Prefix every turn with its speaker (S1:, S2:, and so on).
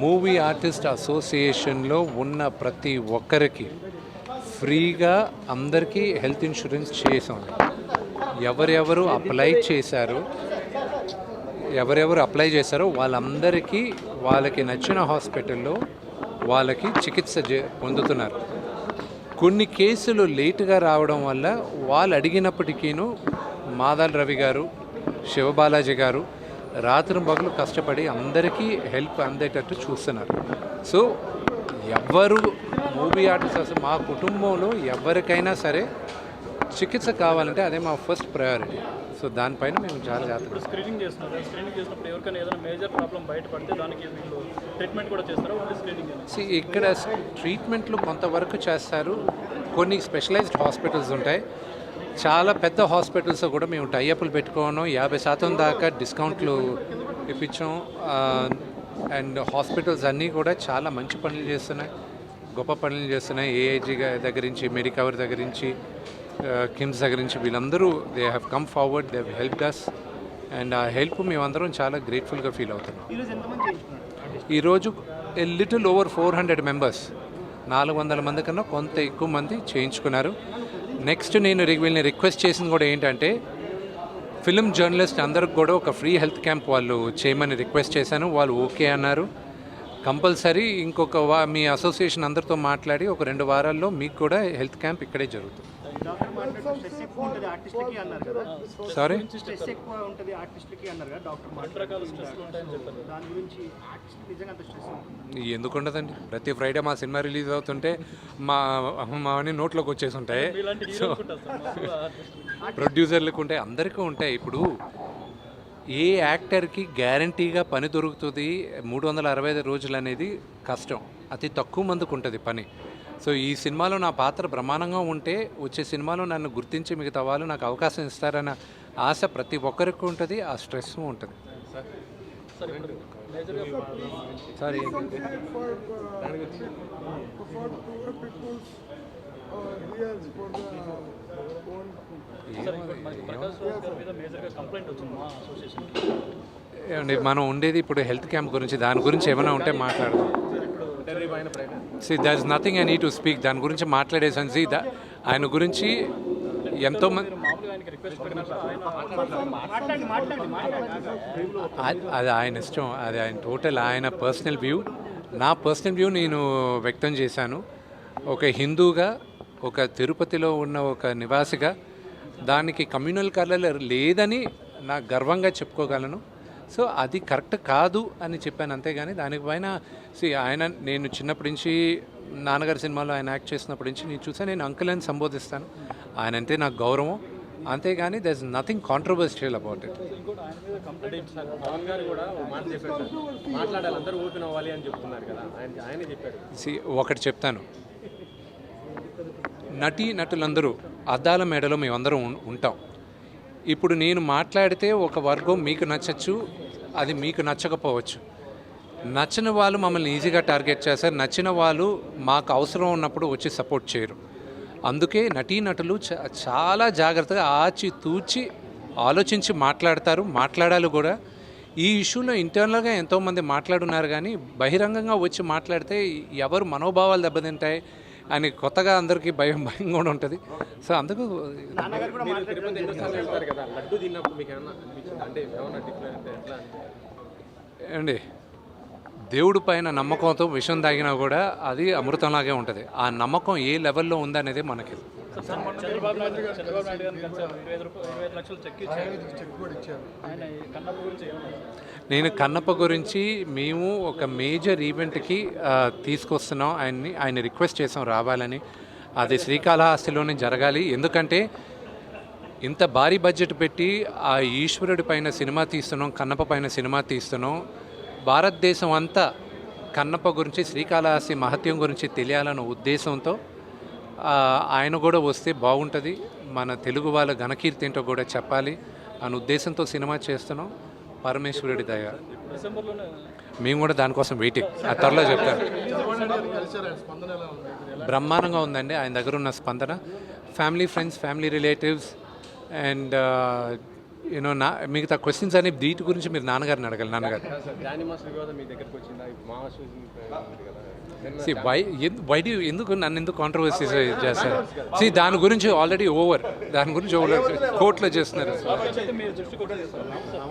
S1: Movie artist అసోసియేషన్లో ఉన్న ప్రతి ఒక్కరికి ఫ్రీగా అందరికీ హెల్త్ ఇన్సూరెన్స్ చేసాం. ఎవరెవరు అప్లై చేశారో వాళ్ళందరికీ వాళ్ళకి నచ్చిన హాస్పిటల్లో వాళ్ళకి చికిత్స పొందుతున్నారు. కొన్ని కేసులు లేటుగా రావడం వల్ల వాళ్ళు అడిగినప్పటికీను మాదాల్ రవి గారు, శివబాలాజీ గారు రాత్రి పగలు కష్టపడి అందరికీ హెల్ప్ అందేటట్టు చూస్తున్నారు. సో ఎవరు మూవీ ఆర్టిస్ట్ మా కుటుంబంలో ఎవరికైనా సరే చికిత్స కావాలంటే అదే మా ఫస్ట్ ప్రయారిటీ. సో దానిపైన మేము చాలా జాగ్రత్తగా
S2: స్క్రీనింగ్ చేసినప్పుడు ఎవరికైనా ఏదైనా మేజర్ ప్రాబ్లం బయటపడితే దానికి వీళ్ళు ట్రీట్మెంట్ కూడా చేస్తారు. ఓన్లీ స్క్రీనింగ్
S1: ఇక్కడ ట్రీట్మెంట్లు కొంతవరకు చేస్తారు. కొన్ని స్పెషలైజ్డ్ హాస్పిటల్స్ ఉంటాయి. చాలా పెద్ద హాస్పిటల్స్ కూడా మేము టైఅప్లు పెట్టుకోవడం 50% దాకా డిస్కౌంట్లు ఇప్పించాం. అండ్ హాస్పిటల్స్ అన్నీ కూడా చాలా మంచి పనులు చేస్తున్నాయి, గొప్ప పనులు చేస్తున్నాయి. ఏఐజీ దగ్గర నుంచి, మెడికవర్ దగ్గర నుంచి, కిమ్స్ దగ్గర నుంచి వీళ్ళందరూ they have come forward, they have helped us. And ఆ హెల్ప్ మేమందరం చాలా గ్రేట్ఫుల్గా ఫీల్ అవుతున్నాం. ఈరోజు లిటిల్ ఓవర్ 400 మెంబర్స్, 400 మంది కన్నా కొంత ఎక్కువ మంది చేయించుకున్నారు. నెక్స్ట్ నేను వీళ్ళని రిక్వెస్ట్ చేసింది కూడా ఏంటంటే ఫిల్మ్ జర్నలిస్ట్ అందరికి కూడా ఒక ఫ్రీ హెల్త్ క్యాంప్ వాళ్ళు చేయమని రిక్వెస్ట్ చేశాను. వాళ్ళు ఓకే అన్నారు. కంపల్సరీ ఇంకొక మీ అసోసియేషన్ అందరితో మాట్లాడి ఒక 2 వారాల్లో మీకు కూడా హెల్త్ క్యాంప్ ఇక్కడే జరుగుతుంది. సారీ, ఎందుకు ఉండదండి? ప్రతి ఫ్రైడే మా సినిమా రిలీజ్ అవుతుంటే మావన్నీ నోట్లోకి వచ్చేసి ఉంటాయి. సో ప్రొడ్యూసర్లకు ఉంటాయి, అందరికీ ఉంటాయి. ఇప్పుడు ఏ యాక్టర్కి గ్యారంటీగా పని దొరుకుతుంది 365 రోజులు అనేది కష్టం. అతి తక్కువ మందికి ఉంటుంది పని. సో ఈ సినిమాలో నా పాత్ర బ్రహ్మాండంగా ఉంటే వచ్చే సినిమాలో నన్ను గుర్తించి మిగతా వాళ్ళు నాకు అవకాశం ఇస్తారన్న ఆశ ప్రతి ఒక్కరికి ఉంటుంది. ఆ స్ట్రెస్ ఉంటుంది. సారీ, ఏమండి మనం ఉండేది ఇప్పుడు హెల్త్ క్యాంప్ గురించి, దాని గురించి ఏమైనా ఉంటే మాట్లాడదాం. There is nothing I need to speak. దాని గురించి మాట్లాడేసాను. ఆయన గురించి ఎంతోమంది, అది ఆయన ఇష్టం, అది ఆయన టోటల్ ఆయన పర్సనల్ వ్యూ. నా పర్సనల్ వ్యూ నేను వ్యక్తం చేశాను. ఒక హిందూగా, ఒక తిరుపతిలో ఉన్న ఒక నివాసిగా దానికి కమ్యూనల్ కలర్ లేదని నాకు గర్వంగా చెప్పుకోగలను. సో అది కరెక్ట్ కాదు అని చెప్పాను, అంతేగాని దానిపైన ఆయన నేను చిన్నప్పటి నుంచి నాన్నగారి సినిమాలో ఆయన యాక్ట్ చేసినప్పటి నుంచి నేను చూసాను. నేను అంకుల్ అని సంబోధిస్తాను. ఆయన అంటే నాకు గౌరవం, అంతేగాని there is nothing controversial about it. ఒకటి చెప్తాను, నటులందరూ అద్దాల మేడలో మేమందరం ఉంటాం. ఇప్పుడు నేను మాట్లాడితే ఒక వర్గం మీకు నచ్చచ్చు, అది మీకు నచ్చకపోవచ్చు. నచ్చని వాళ్ళు మమ్మల్ని ఈజీగా టార్గెట్ చేస్తారు, నచ్చిన వాళ్ళు మాకు అవసరం ఉన్నప్పుడు వచ్చి సపోర్ట్ చేయరు. అందుకే నటులు చాలా జాగ్రత్తగా ఆచితూచి ఆలోచించి మాట్లాడాలి కూడా. ఈ ఇష్యూలో ఇంటర్నల్గా ఎంతోమంది మాట్లాడున్నారు, కానీ బహిరంగంగా వచ్చి మాట్లాడితే ఎవరు మనోభావాలు దెబ్బతింటాయి అని కొత్తగా అందరికీ భయంగా కూడా ఉంటుంది. సో అందుకు అండి దేవుడి పైన నమ్మకంతో విషం తాగినా కూడా అది అమృతంలాగే ఉంటుంది. ఆ నమ్మకం ఏ లెవెల్లో ఉందనేది మనకి. నేను కన్నప్ప గురించి మేము ఒక మేజర్ ఈవెంట్కి తీసుకొస్తున్నాం ఆయన రిక్వెస్ట్ చేసాం రావాలని. అది శ్రీకాళహస్తిలోనే జరగాలి. ఎందుకంటే ఇంత భారీ బడ్జెట్ పెట్టి ఆ ఈశ్వరుడి పైన సినిమా తీస్తున్నాం, కన్నప్ప పైన సినిమా తీస్తున్నాం. భారతదేశం అంతా కన్నప్ప గురించి, శ్రీకాళహస్తి మహత్యం గురించి తెలియాలన్న ఉద్దేశంతో ఆయన కూడా వస్తే బాగుంటుంది, మన తెలుగు వాళ్ళ ఘనకీర్తి ఏంటో కూడా చెప్పాలి అనే ఉద్దేశంతో సినిమా చేస్తున్నాం. పరమేశ్వరుడి దయ, మేము కూడా దానికోసం వెయిటింగ్. ఆ త్వరలో చెప్తాను. బ్రహ్మాండంగా ఉందండి ఆయన దగ్గర ఉన్న స్పందన. Family, friends, family relatives and you know మిగతా క్వశ్చన్స్ అని వీటి గురించి మీరు నాన్నగారిని అడగాలి. నాన్నగారు
S3: జానీ మాస్టర్ వివాదం మీ దగ్గరకు వచ్చిందా? మాస్
S1: ఎందుకు నన్ను ఎందుకు కాంట్రవర్సీ చేస్తారు? దాని గురించి ఆల్రెడీ ఓవర్, దాని గురించి ఓవర్ కోర్టులో చేస్తున్నారు.
S2: అయితే మీరు దృష్టికి వచ్చేది సార్